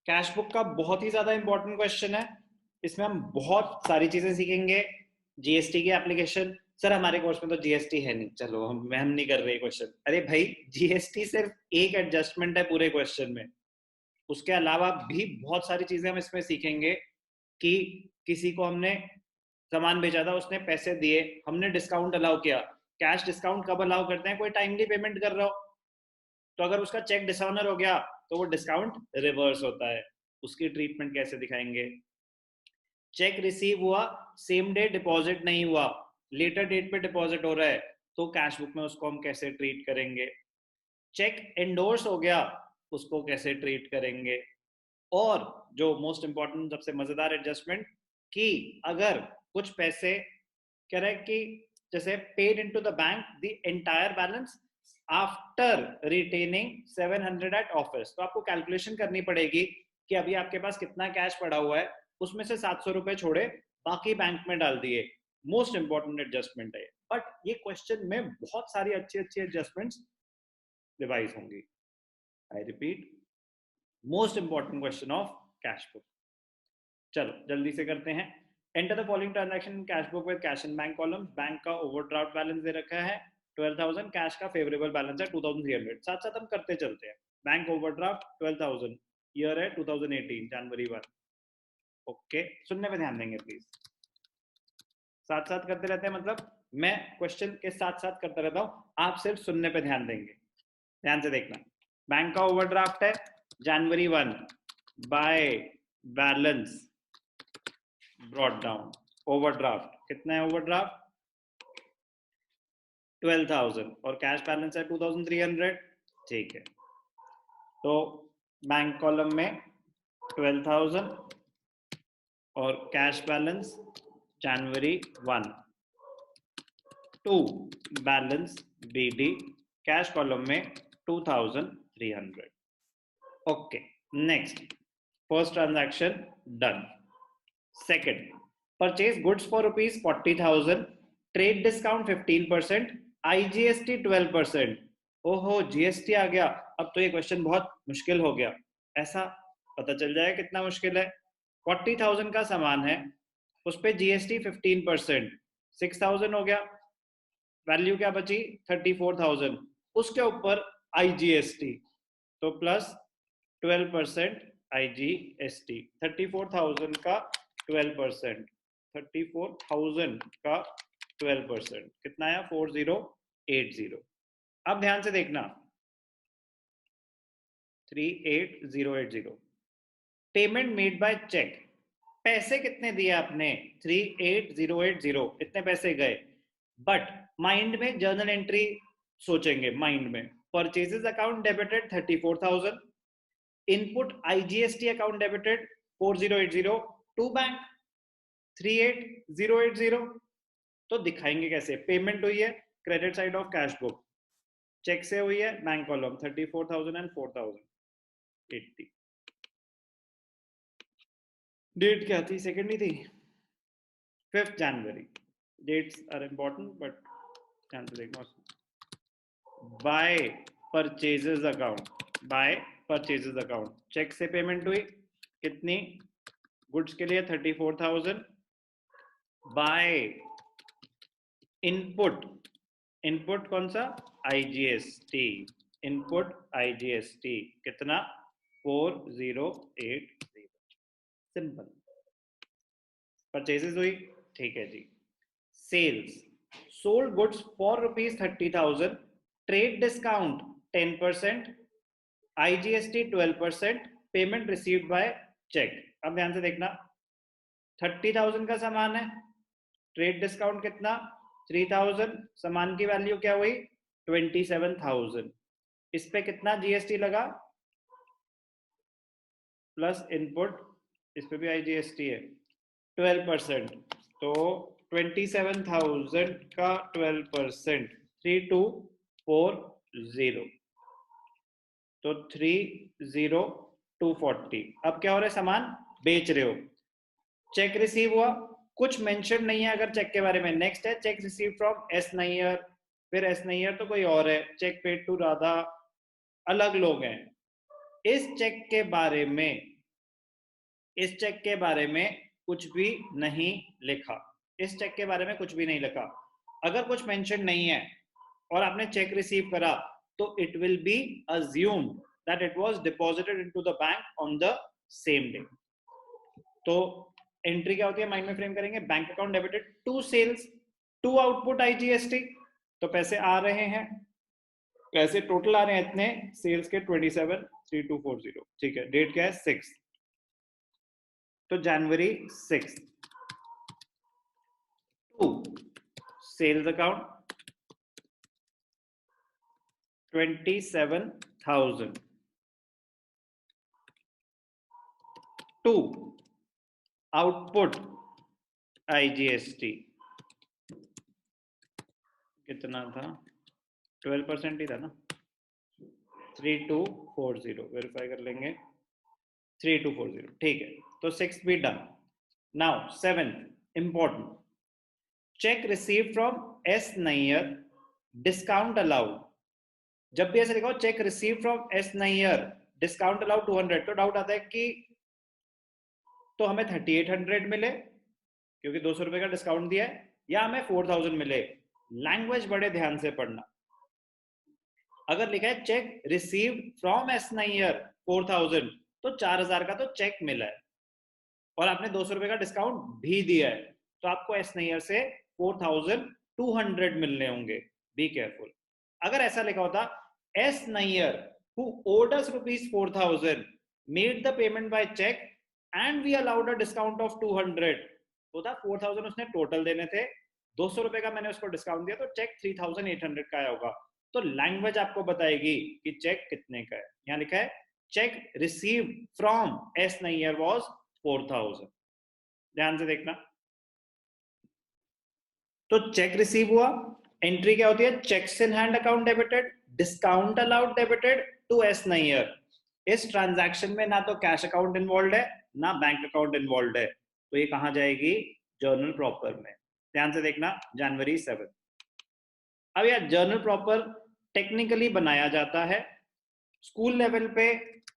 Cash book का बहुत ही ज्यादा इंपॉर्टेंट क्वेश्चन है। इसमें हम बहुत सारी चीजें सीखेंगे। जीएसटी की एप्लीकेशन, सर हमारे कोर्स में तो जीएसटी है नहीं, चलो हम नहीं कर रहे क्वेश्चन। अरे भाई, जीएसटी सिर्फ एक एडजस्टमेंट है पूरे क्वेश्चन में। उसके अलावा भी बहुत सारी चीजें हम इसमें सीखेंगे कि किसी को हमने सामान बेचा था, उसने पैसे दिए, हमने डिस्काउंट अलाउ किया। कैश डिस्काउंट कब अलाउ करते हैं? कोई टाइमली पेमेंट कर रहा हो, तो अगर उसका चेक डिसऑनर हो गया तो वो डिस्काउंट रिवर्स होता है। उसकी ट्रीटमेंट कैसे दिखाएंगे? चेक रिसीव हुआ, सेम डे डिपॉजिट नहीं हुआ, लेटर डेट पे डिपॉजिट हो रहा है, तो कैश बुक में उसको हम कैसे ट्रीट करेंगे? चेक एंडोर्स हो गया, उसको कैसे ट्रीट करेंगे? और जो मोस्ट इंपॉर्टेंट सबसे मजेदार एडजस्टमेंट, कि अगर कुछ पैसे कह रहे हैं कि जैसे paid into the bank the entire balance after retaining 700 at office, तो आपको कैलकुलेशन करनी पड़ेगी कि अभी आपके पास कितना कैश पड़ा हुआ है, उसमें से 700 रुपए छोड़े, बाकी बैंक में डाल दिए। मोस्ट इंपॉर्टेंट एडजस्टमेंट है, बट ये क्वेश्चन में बहुत सारी अच्छी अच्छी एडजस्टमेंट्स रिवाइज होंगी। I repeat, most important question of cash book. चलो जल्दी से करते हैं। Enter the following transaction in cash book with cash in bank column. Bank का ओवरड्राफ्ट बैलेंस दे रखा है 12,000, कैश का फेवरेबल बैलेंस है 2,300। साथ साथ हम करते चलते हैं। बैंक ओवरड्राफ्ट 12,000, ईयर है 2018, जनवरी 1। ओके, सुनने पे ध्यान देंगे प्लीज। साथ साथ करते रहते हैं, मतलब मैं क्वेश्चन के साथ साथ करता रहता हूँ, आप सिर्फ सुनने पे ध्यान देंगे। ध्यान से देखना। बैंक का ओवरड्राफ्ट है जनवरी 1, by balance brought down. Overdraft कितना है? ओवरड्राफ्ट 12,000 और कैश बैलेंस है 2,300। ठीक है, तो बैंक कॉलम में 12,000 और cash balance January 1 to balance BD cash column में 2,300। Okay, next, first transaction done. Second, purchase goods for rupees 40,000, trade discount 15%, IGST 12%। ओहो, जीएसटी आ गया। अब तो ये क्वेश्चन बहुत मुश्किल हो गया। ऐसा पता चल जाए कितना मुश्किल है। 40,000 का सामान है, उस पर जीएसटी 15%, 6,000 हो गया। वैल्यू क्या बची? 34,000। उसके ऊपर आईजीएसटी, तो प्लस 12% आईजीएसटी। 34,000 का 12%, 34,000 का 12% कितना आया? 4080। अब ध्यान से देखना, 38080। पेमेंट मेड बाय चेक, पैसे कितने दिए आपने? 38080, इतने पैसे गए। बट माइंड में जर्नल एंट्री सोचेंगे, माइंड में purchases account debited 34,000, input IGST account debited 4080 to bank 38080। तो दिखाएंगे कैसे? पेमेंट हुई है credit side of cash book, cheque से हुई है बैंक कॉलम 34,000 एंड 4,080। डेट क्या थी? सेकंड ही थी, 5th जनवरी। डेट्स आर इंपॉर्टेंट, बट ध्यान से देखना। By purchases account, by purchases account, cheque से पेमेंट हुई कितनी? गुड्स के लिए 34,000। बाय इनपुट, इनपुट कौन सा? आईजीएसटी, इनपुट आईजीएसटी कितना? 4080। सिंपल। परचेजेस हुई, ठीक है जी। Sales, sold goods for rupees 30,000, trade discount 10%, IGST 12%, payment received by cheque. अब ध्यान से देखना, 30,000 का सामान है, ट्रेड डिस्काउंट कितना? 3,000, सामान की वैल्यू क्या हुई? 27,000। इस पे कितना जीएसटी लगा? प्लस इनपुट, इस पे भी आईजीएसटी है 12%, तो 27,000 का 12%, 3240, तो 30,240। अब क्या हो रहा है? सामान बेच रहे हो। चेक रिसीव हुआ, कुछ मेंशन नहीं है अगर चेक के बारे में। नेक्स्ट है cheque receive from S Nair, फिर एस नैयर तो कोई और है, चेक पेड टू राधा अलग लोग हैं। इस चेक के बारे में इस चेक के बारे में कुछ भी नहीं लिखा। इस चेक के बारे में कुछ भी नहीं लिखा। अगर कुछ मेंशन नहीं है और आपने चेक रिसीव करा तो it will be assumed that it was deposited into the bank on the same day. तो एंट्री क्या होती है, माइंड में फ्रेम करेंगे, bank account debited to sales to output IGST. तो पैसे आ रहे हैं, पैसे टोटल आ रहे हैं इतने, सेल्स के 273240, ठीक है। डेट क्या है, 6, तो January 6 to sales account 27,000 to output IGST कितना था, 12% ही था ना, 3240, वेरीफाई कर लेंगे, 3240, ठीक है। तो 6 भी done. Now 7 important, cheque receive from S Nayar, discount allowed. जब भी ऐसे लिखा हो cheque receive from S Nayar, discount allowed 200, तो डाउट आता है कि तो हमें 3800 मिले क्योंकि 200 रुपए का डिस्काउंट दिया है, या हमें 4000 मिले। लैंग्वेज बड़े ध्यान से पढ़ना। अगर लिखा है cheque receive from S Nayar 4000, तो 4000 का तो चेक मिला है और आपने 200 रुपए का डिस्काउंट भी दिया है, तो आपको एस नैयर से 4200 मिलने होंगे। Be careful. अगर ऐसा लिखा होता S Nayar who owed us ₹4000 made the payment by cheque and we allowed a discount of 200, तो था 4000 उसने टोटल देने थे, 200 रुपए का मैंने उसको डिस्काउंट दिया, तो चेक 3800 का आया होगा। तो लैंग्वेज आपको बताएगी कि चेक कितने का है। यहां लिखा है cheque receive from S Nayar was 4000। ध्यान से देखना। तो चेक रिसीव हुआ, एंट्री क्या होती है, cheques in hand account debited, discount allowed debited to S Nayar. इस ट्रांजैक्शन में ना तो कैश अकाउंट इन्वॉल्व है ना बैंक अकाउंट इन्वॉल्व है, तो ये कहां जाएगी, जर्नल प्रॉपर में। ध्यान से देखना, जनवरी 7। अब यार जर्नल प्रॉपर टेक्निकली बनाया जाता है, स्कूल लेवल पे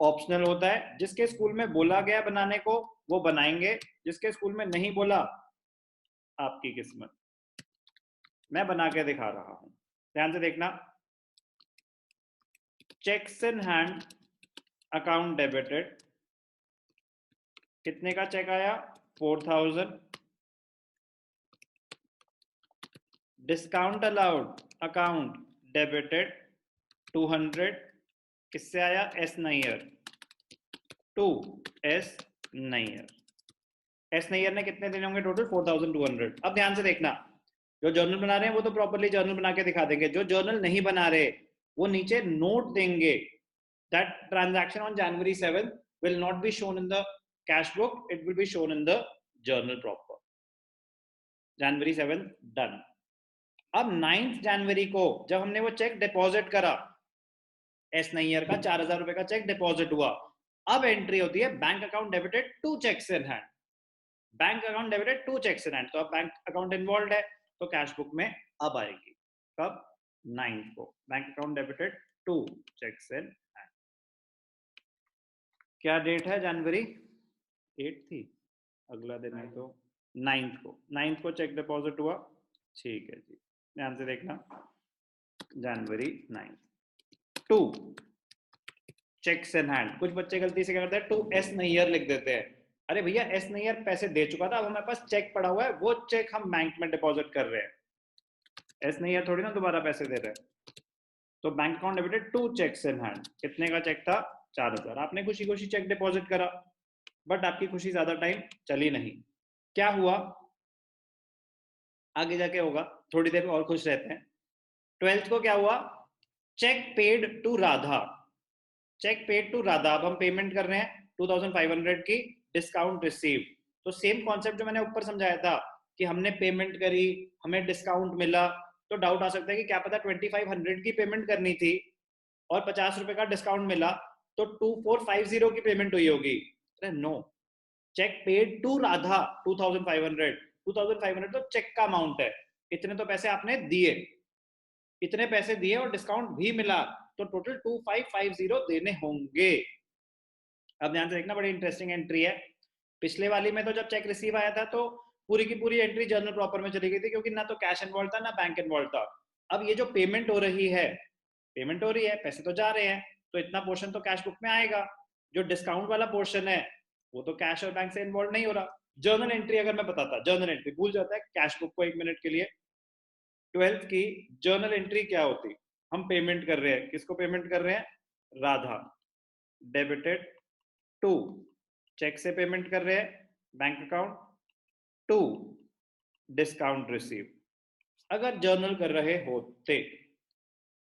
ऑप्शनल होता है। जिसके स्कूल में बोला गया बनाने को वो बनाएंगे, जिसके स्कूल में नहीं बोला आपकी किस्मत। मैं बना के दिखा रहा हूं, ध्यान से देखना। Checks in hand account debited, कितने का चेक आया, 4000। डिस्काउंट अलाउड अकाउंट डेबिटेड 200, किससे आया, S Nayar, to S Nayar. S Nayar ने कितने देने होंगे टोटल, 4200। अब ध्यान से देखना, जो जर्नल बना रहे हैं वो तो प्रॉपर्ली जर्नल बना के दिखा देंगे, जो जर्नल नहीं बना रहे वो नीचे नोट देंगे that transaction on January 7 will not be shown in the cash book, it will be shown in the journal proper। January 7 done. अब 9 जनवरी को जब हमने वो चेक डिपॉजिट करा, एस नैयर का 4000 रुपए का चेक डिपॉजिट हुआ, अब एंट्री होती है bank account debited to cheques in hand. Bank account debited to cheques in hand, तो अब बैंक अकाउंट इन्वॉल्व है, तो कैश बुक में अब आएगी। कब, 9 को, bank account debited to cheques in hand. क्या डेट है, जनवरी 8 थी, अगला दिन है तो 9 को, 9 को चेक डिपॉजिट हुआ, ठीक है जी। ध्यान से देखना, जनवरी 9 टू चेक्स इन हैंड। कुछ बच्चे गलती से क्या करते हैं, टू एस नैयर लिख देते हैं। अरे भैया एस नैयर पैसे दे चुका था, अब हमारे पास चेक पड़ा हुआ है, वो चेक हम बैंक में डिपॉजिट कर रहे हैं, एस नैयर थोड़ी ना दोबारा पैसे दे रहे हैं। तो bank account debited to cheques in hand, कितने का चेक था, 4000। आपने खुशी खुशी चेक डिपॉजिट करा, बट आपकी खुशी ज्यादा टाइम चली नहीं। क्या हुआ, आगे जाके होगा, थोड़ी देर और खुश रहते हैं। 12th को क्या हुआ, cheque paid to Radha, cheque paid to Radha. अब हम पेमेंट कर रहे हैं 2500 की, डिस्काउंट रिसीव। तो सेम कॉन्सेप्ट जो मैंने ऊपर समझाया था कि हमने पेमेंट करी, हमें डिस्काउंट मिला, तो डाउट आ सकता है कि क्या पता 2500 की पेमेंट करनी थी और 50 रुपए का डिस्काउंट मिला, तो 2450 की पेमेंट हुई होगी। अरे no, cheque paid to Radha 2500, 2500 तो चेक का अमाउंट है, इतने तो पैसे आपने दिए, इतने पैसे दिए और डिस्काउंट भी मिला, तो टोटल 2550 देने होंगे। अब ध्यान से देखना, बड़ी इंटरेस्टिंग एंट्री है। पिछले वाली में तो जब चेक रिसीव आया था तो पूरी की पूरी एंट्री जर्नल प्रॉपर में चली गई थी, क्योंकि ना तो कैश इन्वॉल्व था ना बैंक इन्वॉल्व था। अब ये जो पेमेंट हो रही है, पैसे तो जा रहे हैं, तो इतना पोर्शन तो कैश बुक में आएगा। जो डिस्काउंट वाला पोर्शन है वो तो कैश और बैंक से इन्वॉल्व नहीं हो रहा। जर्नल एंट्री अगर मैं बताता, जर्नल एंट्री भूल जाता है कैश बुक को 1 मिनट के लिए। 12th की जर्नल एंट्री क्या होती, हम पेमेंट कर रहे हैं, किसको पेमेंट कर रहे हैं, राधा, डेबिटेड टू, चेक से पेमेंट कर रहे हैं bank account, to discount receive. अगर जर्नल कर रहे होते,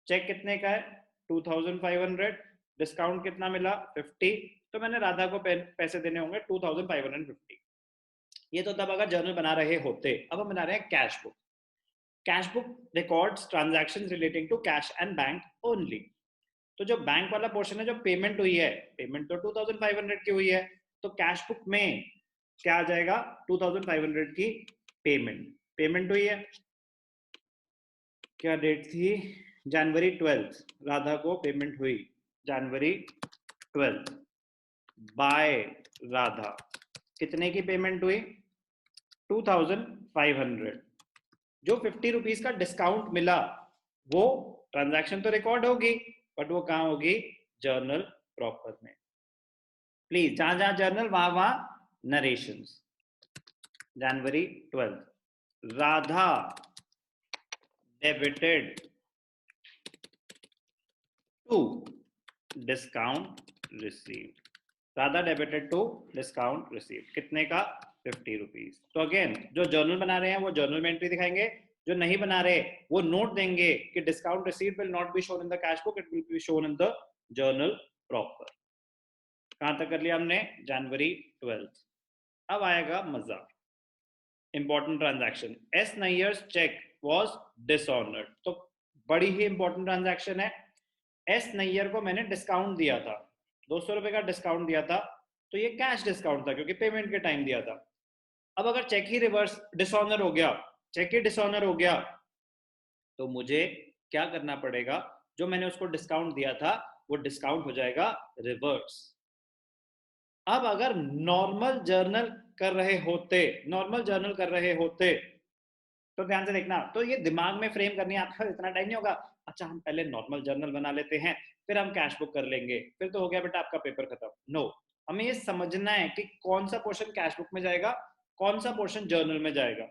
चेक कितने का है 2500, डिस्काउंट कितना मिला 50, तो मैंने राधा को पैसे देने होंगे 2550। ये तो तब अगर जर्नल बना रहे होते। अब हम बना रहे हैं cash book. Cash book records transactions relating to cash and bank only. तो जो बैंक वाला पोर्शन है, जो पेमेंट हुई है, पेमेंट तो 2500 की हुई है, तो कैश बुक में क्या आ जाएगा, 2500 की पेमेंट हुई है। क्या डेट थी, जनवरी 12, राधा को पेमेंट हुई जनवरी 12 बाय राधा। कितने की पेमेंट हुई 2500। जो 50 रुपीज का डिस्काउंट मिला वो ट्रांजैक्शन तो रिकॉर्ड होगी, बट वो कहां होगी, जर्नल प्रॉपर में। प्लीज जहां जहां जर्नल वहां वहां narrations. January 12 Radha debited to discount receive, Radha debited to discount receive, कितने का 50 रुपीज। तो अगेन जो जर्नल बना रहे हैं वो जर्नल में एंट्री दिखाएंगे, जो नहीं बना रहे वो नोट देंगे कि discount receive will not be shown in the cash book, it will be shown in the journal proper. कहां तक कर लिया हमने, जनवरी 12। अब आएगा मजा, important transaction, S Nayyar's cheque was dishonoured. तो बड़ी ही इंपॉर्टेंट ट्रांजैक्शन है। एस नैयर को मैंने डिस्काउंट दिया था, 200 रुपए का डिस्काउंट दिया था, तो ये कैश डिस्काउंट था क्योंकि पेमेंट के टाइम दिया था। अब अगर चेक ही रिवर्स डिसऑनर हो गया, चेक ही डिसऑनर हो गया, तो मुझे क्या करना पड़ेगा, जो मैंने उसको डिस्काउंट दिया था वो डिस्काउंट हो जाएगा रिवर्स। अब अगर नॉर्मल जर्नल कर रहे होते, तो ध्यान से देखना, तो ये दिमाग में फ्रेम करनी है आपका, इतना टाइम नहीं होगा। अच्छा हम पहले नॉर्मल जर्नल बना लेते हैं, फिर हम कैश बुक कर लेंगे, फिर तो हो गया बेटा आपका पेपर खत्म। नो, हमें ये समझना है कि कौन सा पोर्शन कैश बुक में जाएगा, कौन सा पोर्शन जर्नल में जाएगा।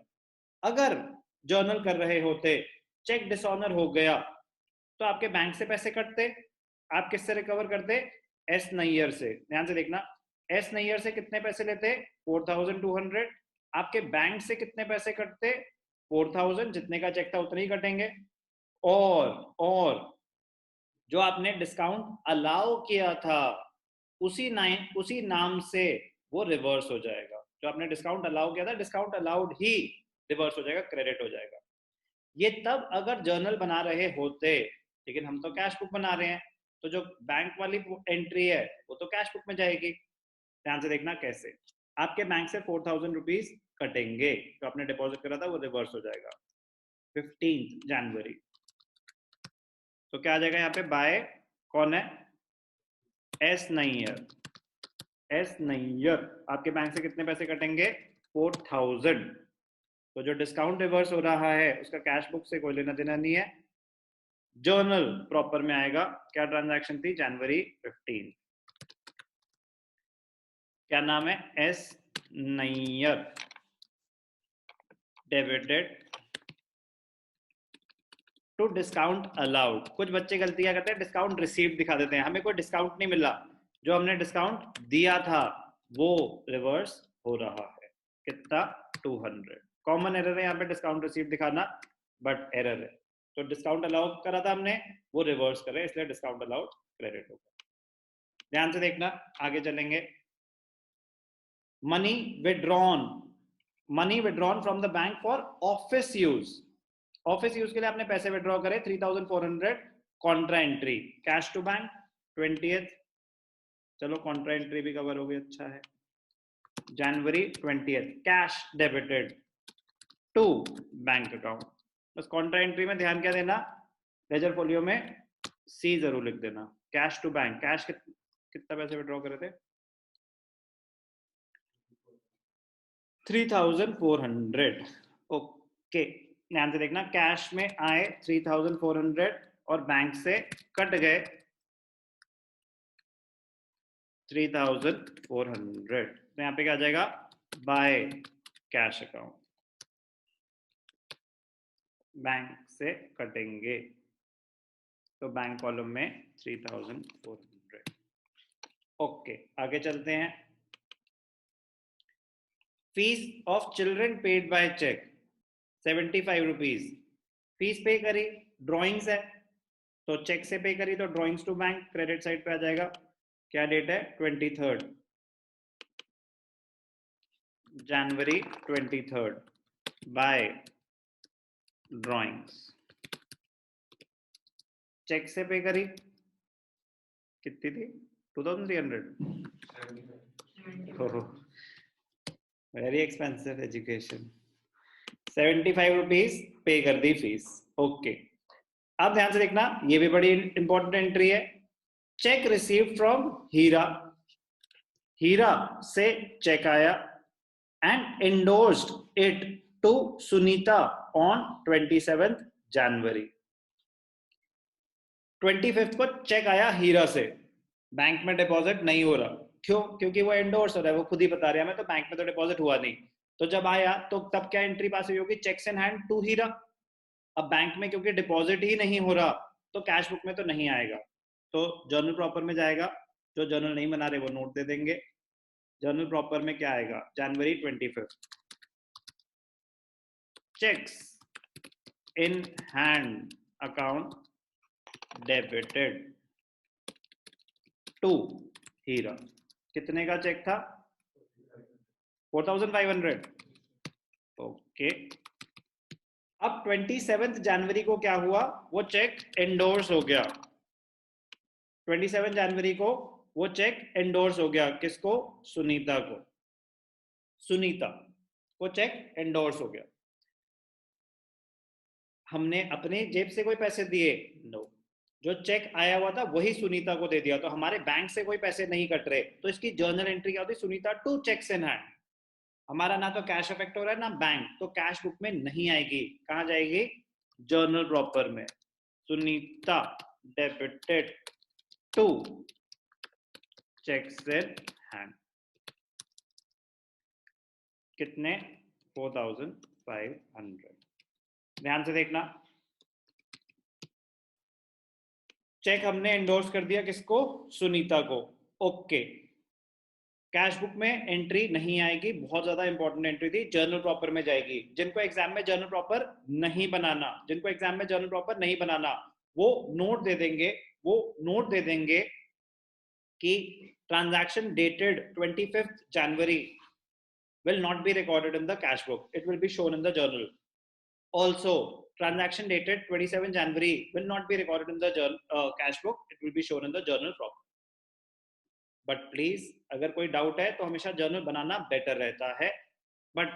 अगर जर्नल कर रहे होते, चेक डिसऑनर हो गया, तो आपके बैंक से पैसे कटते, आप किससे रिकवर करते, एस नैयर से। ध्यान से देखना, एस नैयर से कितने पैसे लेते 4200, आपके बैंक से कितने पैसे कटते 4000, जितने का चेक था उतने ही कटेंगे। और जो आपने डिस्काउंट अलाउ किया था उसी नाम से वो रिवर्स हो जाएगा। जो आपने डिस्काउंट अलाउ किया था, डिस्काउंट अलाउड ही रिवर्स हो जाएगा, क्रेडिट हो जाएगा। ये तब अगर जर्नल बना रहे होते, लेकिन हम तो कैश बुक बना रहे हैं, तो जो बैंक वाली एंट्री है वो तो कैश बुक में जाएगी। ध्यान से देखना कैसे, आपके बैंक से 4000 रुपीज कटेंगे, जो आपने डिपॉजिट करा था वो रिवर्स हो जाएगा 15 जनवरी। तो क्या आ जाएगा यहाँ पे, बाय कौन है, एस नैयर। एस नैयर आपके बैंक से कितने पैसे कटेंगे 4000। तो जो डिस्काउंट रिवर्स हो रहा है उसका कैश बुक से कोई लेना देना नहीं है, जर्नल प्रॉपर में आएगा। क्या ट्रांजैक्शन थी, जनवरी 15। क्या नाम है, S Nayar debited to discount allowed. कुछ बच्चे गलती क्या करते हैं, डिस्काउंट रिसीव दिखा देते हैं, हमें कोई डिस्काउंट नहीं मिला, जो हमने डिस्काउंट दिया था वो रिवर्स हो रहा है। कितना 200। कॉमन एरर है यहाँ पे डिस्काउंट रिसीव दिखाना, बट एरर है। तो डिस्काउंट अलाउ करा था हमने, वो रिवर्स करे, इसलिए डिस्काउंट अलाउड क्रेडिट होगा। ध्यान से देखना, आगे चलेंगे। Money withdrawn, money withdrawn from the bank for office use. Office use के लिए आपने पैसे विड्रॉ करे 3400, contra entry, cash to bank 20th। चलो कॉन्ट्रा एंट्री भी कवर हो गई, अच्छा है। January 20th cash debited to bank account. बस कॉन्ट्रा एंट्री में ध्यान क्या देना, लेजर फोलियो में सी जरूर लिख देना। कैश टू बैंक, कैश कितना पैसे विड्रॉ करे थे? 3400। ओके, ध्यान से देखना, कैश में आए 3400 और बैंक से कट गए 3400, तो यहाँ पे क्या आ जाएगा? बाय कैश अकाउंट, बैंक से कटेंगे, तो बैंक कॉलम में 3400। ओके, आगे चलते हैं। Fees of children paid by cheque 75 rupees. Fees pay करी, ड्रॉइंग्स है तो चेक से पे करी तो drawings to bank, credit side पे आ जाएगा। क्या डेट है? 23 जनवरी 23 बाय ड्रॉइंग्स। चेक से पे करी, कितनी थी? 2300। Very expensive education. 75 रुपीज पे कर दी फीस। ओके, अब ध्यान से देखना, ये भी बड़ी इंपॉर्टेंट एंट्री है। Cheque receive from Hira, Hira से चेक आया and endorsed it to Sunita on 27 January. 25 को चेक आया हीरा से, बैंक में डिपॉजिट नहीं हो रहा, क्यों? क्योंकि वो एंडोर्स हो रहा है, वो खुद ही बता रहा है, मैं तो बैंक में तो डिपॉजिट हुआ नहीं। तो जब आया तो तब क्या एंट्री पास हुई होगी? चेक्स इन हैंड टू हीरा। अब बैंक में क्योंकि डिपॉजिट ही नहीं हो रहा तो कैश बुक में तो नहीं आएगा, तो जर्नल प्रॉपर में जाएगा। जो जर्नल नहीं बना रहे वो नोट दे देंगे। जर्नल प्रॉपर में क्या आएगा? January 25, cheques in hand account debited to Heera. कितने का चेक था? 4500। ओके, अब 27 जनवरी को क्या हुआ? वो चेक एंडोर्स हो गया। 27 जनवरी को वो चेक एंडोर्स हो गया, किसको? सुनीता को। सुनीता को चेक एंडोर्स हो गया। हमने अपने जेब से कोई पैसे दिए? नो। जो चेक आया हुआ था वही सुनीता को दे दिया, तो हमारे बैंक से कोई पैसे नहीं कट रहे, तो इसकी जर्नल एंट्री क्या होती? Sunita to cheques in hand. हमारा ना तो कैश अफेक्ट हो रहा है ना बैंक, तो कैश बुक में नहीं आएगी। कहां जाएगी? जर्नल प्रॉपर में। Sunita debited to cheques in hand. कितने? 4500। ध्यान से देखना, चेक हमने एंडोर्स कर दिया, किसको? सुनीता को। ओके, कैश बुक में एंट्री नहीं आएगी, बहुत ज्यादा इंपॉर्टेंट एंट्री थी, जर्नल प्रॉपर में जाएगी। जिनको एग्जाम में जर्नल प्रॉपर नहीं बनाना, जिनको एग्जाम में जर्नल प्रॉपर नहीं बनाना, वो नोट दे देंगे, वो नोट दे देंगे कि transaction dated 25 January will not be recorded in the cash book, it will be shown in the journal. Also, transaction dated 27 January will not be recorded in the cash book, it will be shown in the journal proper. But please अगर कोई doubt है तो हमेशा journal बनाना better रहता है। But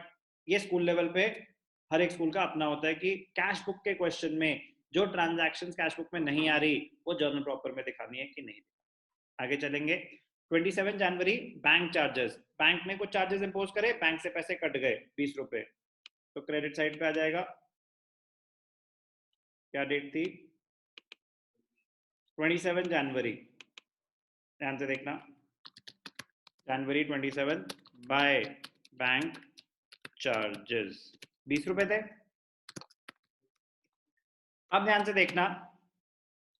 ये school level पे हर एक स्कूल का अपना होता है कि कैश बुक के क्वेश्चन में जो ट्रांजैक्शन कैश बुक में नहीं आ रही वो जर्नल प्रॉपर में दिखानी है कि नहीं। आगे चलेंगे। 27 जनवरी बैंक चार्जेस, बैंक ने कुछ चार्जेस इंपोज करे, बैंक से पैसे कट गए 20 रुपए, तो क्रेडिट साइड पे आ जाएगा। क्या डेट थी? 27 जनवरी, ध्यान से देखना, जनवरी 27 बाय बैंक चार्जेस 20 रुपए थे। अब ध्यान से देखना,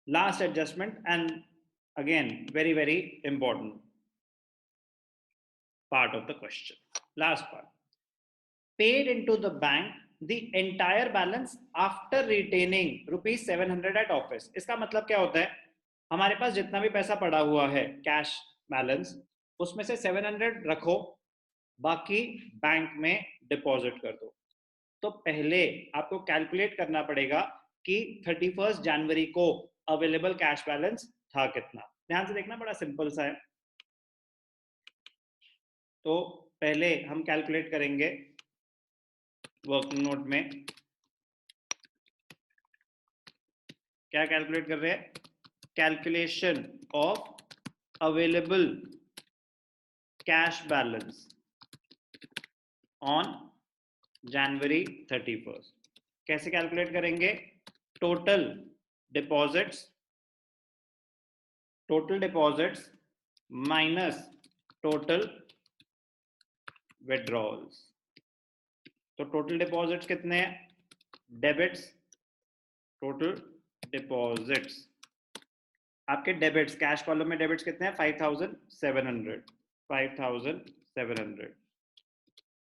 last adjustment and again very very important part of the question, last part, paid into the bank the entire balance after retaining rupees 700 at office। इसका मतलब क्या होता है? हमारे पास जितना भी पैसा पड़ा हुआ है कैश बैलेंस, उसमें से 700 रखो, बाकी बैंक में डिपॉजिट कर दो। तो पहले आपको कैलकुलेट करना पड़ेगा कि 31 जनवरी को अवेलेबल कैश बैलेंस था कितना। ध्यान से देखना, बड़ा सिंपल सा है। तो पहले हम कैलकुलेट करेंगे वर्किंग नोट में, क्या कैलकुलेट कर रहे हैं? Calculation of available cash balance on January 31st। कैसे कैलकुलेट करेंगे? Total deposits minus total withdrawals. तो टोटल डिपॉजिट्स कितने हैं? डेबिट्स, टोटल डिपॉजिट्स आपके डेबिट्स, कैश कॉलम में डेबिट्स कितने हैं? 5700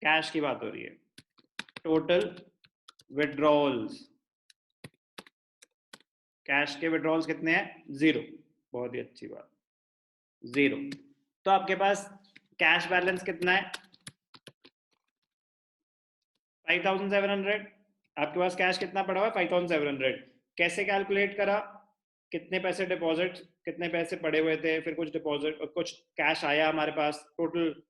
कैश की बात हो रही है। टोटल विड्रॉल्स, कैश के विड्रॉल्स कितने हैं? 0। बहुत ही अच्छी बात, 0। तो आपके पास कैश बैलेंस कितना है? 5700। आपके पास कैश कितना पड़ा हुआ है? 5700। कैसे कैलकुलेट करा? कितने पैसे डिपॉजिट, कितने पैसे पड़े हुए थे, फिर कुछ डिपॉजिट, कुछ कैश आया हमारे पास। टोटल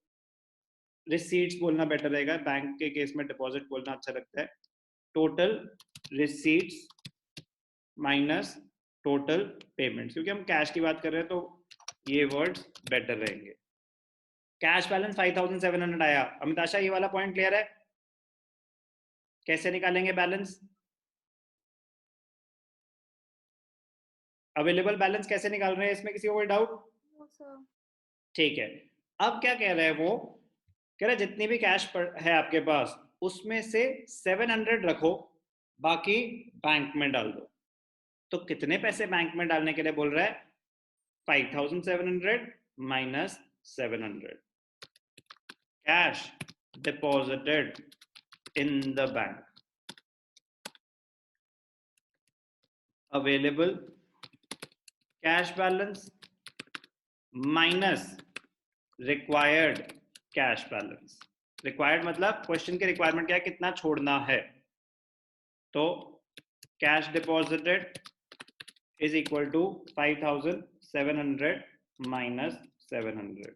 रिसीट्स बोलना बेटर रहेगा, बैंक के केस में डिपॉजिट बोलना अच्छा लगता है। Total receipts minus total payments, क्योंकि हम कैश की बात कर रहे हैं तो ये वर्ड्स बेटर रहेंगे। कैश बैलेंस 5700 आया। अमिताशा ये वाला पॉइंट क्लियर है? कैसे निकालेंगे बैलेंस? अवेलेबल बैलेंस कैसे निकाल रहे हैं, इसमें किसी को कोई डाउट? ठीक है। अब क्या कह रहे हैं वो? कह रहे जितनी भी कैश है आपके पास उसमें से 700 रखो, बाकी बैंक में डाल दो। तो कितने पैसे बैंक में डालने के लिए बोल रहा है? 5700 minus 700 cash deposited in the bank, available cash balance minus required cash balance. Required मतलब क्वेश्चन की रिक्वायरमेंट क्या है? कितना छोड़ना है। तो cash deposited is equal to 5700 minus 700।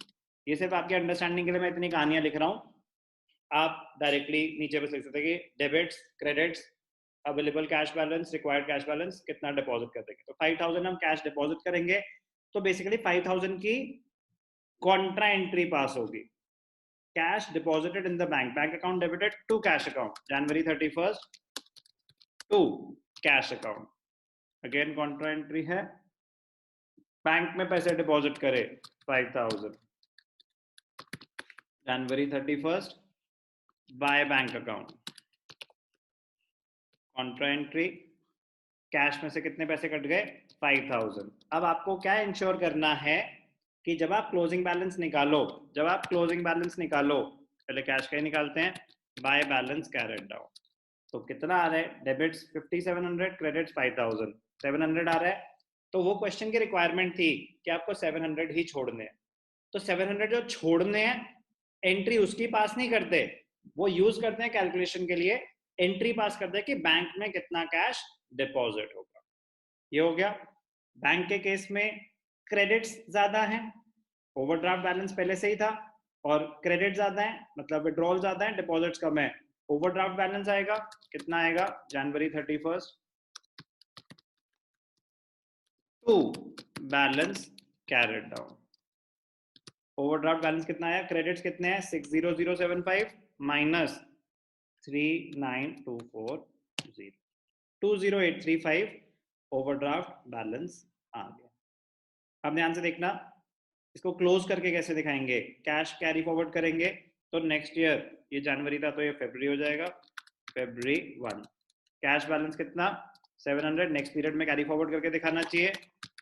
ये सिर्फ आपके अंडरस्टैंडिंग के लिए मैं इतनी कहानियां लिख रहा हूं। आप डायरेक्टली नीचे बस लिख सकते हैं कि debits, credits, available cash balance, required cash balance, कितना डिपॉजिट कर देंगे। तो 5000 हम कैश डिपॉजिट करेंगे, तो बेसिकली 5000 की कॉन्ट्रा एंट्री पास होगी। Cash deposited in the bank, bank account debited to cash account, January 31st to cash account. Again contra entry है, बैंक में पैसे डिपॉजिट करे 5000 January 31st by bank account. Contra entry, cash में से कितने पैसे cut गए? 5000। अब आपको क्या इंश्योर करना है कि जब आप क्लोजिंग बैलेंस निकालो, पहले कैश का ही निकालते हैं, बाय बैलेंस कैरेट डाउन। तो कितना आ रहा है? डेबिट्स 5700, क्रेडिट्स 5000, 700 आ रहा है। तो वो क्वेश्चन की रिक्वायरमेंट थी कि आपको 700 ही छोड़ने हैं। तो 700 जो छोड़ने हैं, एंट्री उसकी पास नहीं करते, वो यूज करते हैं कैलकुलेशन के लिए, एंट्री पास करते हैं कि बैंक में कितना कैश डिपॉजिट होगा। ये हो गया। बैंक के केस में क्रेडिट्स ज्यादा हैं, ओवरड्राफ्ट बैलेंस पहले से ही था, और क्रेडिट ज्यादा है मतलब विड्रॉल ज्यादा है, डिपॉजिट्स कम है। ओवरड्राफ्ट बैलेंस आएगा, कितना आएगा? January 31st to balance carried down. Overdraft balance कितना आया? क्रेडिट्स कितने हैं? 60075 माइनस 39240, 20835 ओवरड्राफ्ट बैलेंस आ गया। अब ध्यान से देखना, इसको क्लोज करके कैसे दिखाएंगे? कैश कैरी फॉरवर्ड करेंगे तो नेक्स्ट ईयर, ये जनवरी था तो ये फरवरी हो जाएगा, फरवरी 1। कैश बैलेंस कितना? 700, नेक्स्ट पीरियड में कैरी फॉरवर्ड करके दिखाना चाहिए,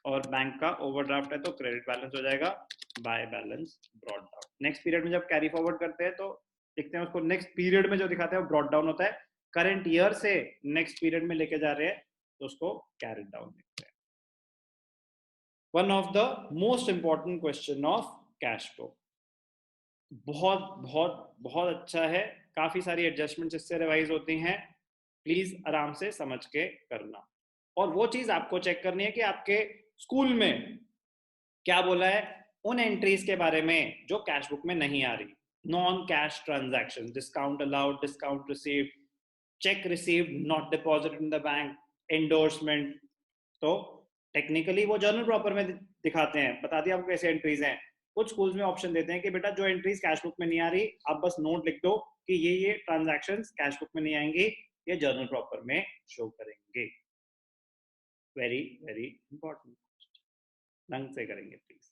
और बैंक का ओवरड्राफ्ट है तो क्रेडिट बैलेंस हो जाएगा by balance brought down. Next period में जब कैरी फॉरवर्ड करते हैं तो देखते हैं उसको, नेक्स्ट पीरियड में जो दिखाते हैं वो ब्रॉट डाउन होता है, करंट ईयर से नेक्स्ट पीरियड में लेके जा रहे हैं तो उसको कैरिड डाउन देखते हैं। One of the most important question of cash flow. बहुत बहुत बहुत अच्छा है, काफी सारी एडजस्टमेंट्स इससे रिवाइज होती हैं, प्लीज आराम से समझ के करना। और वो चीज आपको चेक करनी है कि आपके स्कूल में क्या बोला है उन एंट्रीज के बारे में जो कैश बुक में नहीं आ रही। Non cash transaction, discount allowed, discount received, check received not deposited in the bank, endorsement, तो टेक्निकली वो जर्नल प्रॉपर में दिखाते हैं, बता दिया आपको कैसे एंट्रीज हैं। कुछ स्कूल्स में ऑप्शन देते हैं कि बेटा जो एंट्रीज कैश बुक में नहीं आ रही, आप बस नोट लिख दो कि ये ट्रांजैक्शंस कैश बुक में नहीं आएंगी, ये जर्नल प्रॉपर में शो करेंगे। वेरी वेरी इंपॉर्टेंट, ढंग से करेंगे प्लीज।